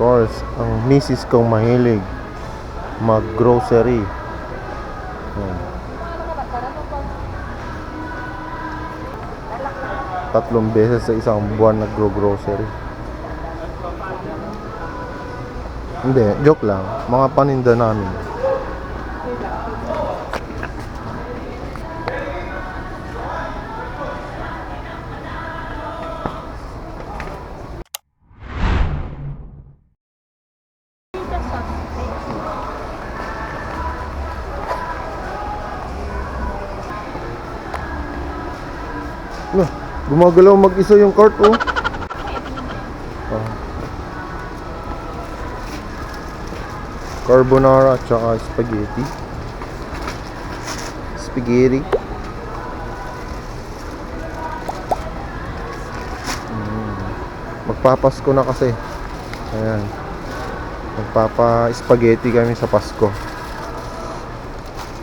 course, ang misis kong mahilig mag-grocery. Tatlong beses sa isang buwan nag-grocery. Hindi, joke lang. Mga paninda namin. Loh, gumagalaw mag-isa yung cart, oh. Carbonara at saka spaghetti. Magpapasko na kasi. Ayan. Magpapa-spaghetti kami sa Pasko.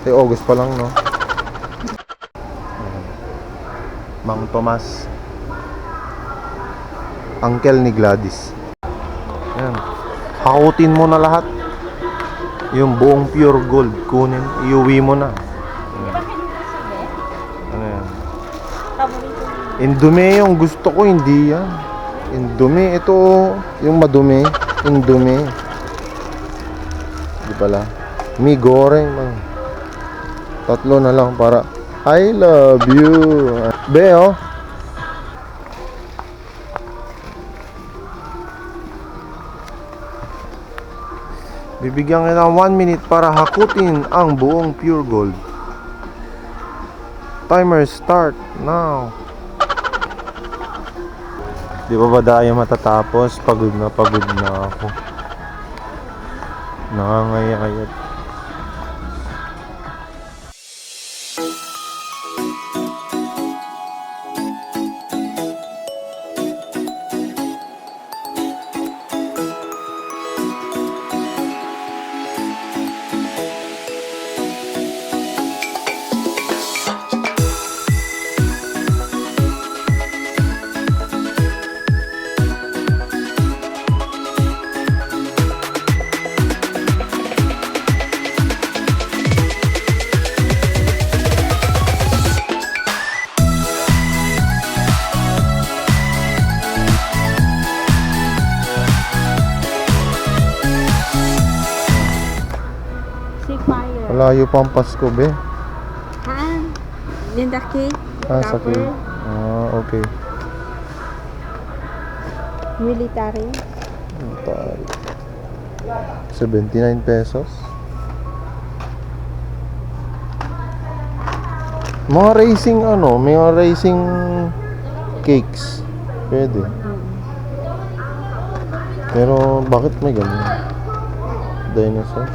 August pa lang, no? Mang Tomas, uncle ni Gladys. Ayan. Hakutin mo na lahat. Yung buong pure gold, kunin, iuwi mo na. Ano yan? Indomie yung gusto ko, hindi yan. Indomie, ito yung madumi. Indomie. Di pala. Mi goreng, man. Tatlo na lang para I love you. Be, oh. Bibigyan kita ng 1 minute para hakutin ang buong pure gold. Timer start now. Di ba tayo matatapos? Pagod na ako. Nangangayayat. Malayo pa ang Pasko, be. Nindaki. Sakit. Okay. Military. 79 pesos. Mga racing mga racing cakes. Pwede. Pero bakit may ganun? Dinosaur.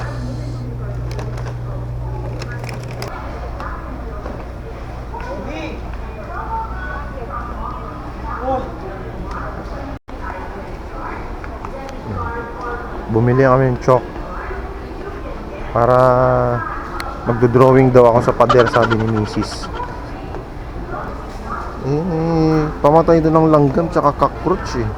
Bumili kami ng chalk para magdo-drawing daw ako sa pader, sabi ni Mrs. Pamatay doon ng langgam tsaka cockroach, eh.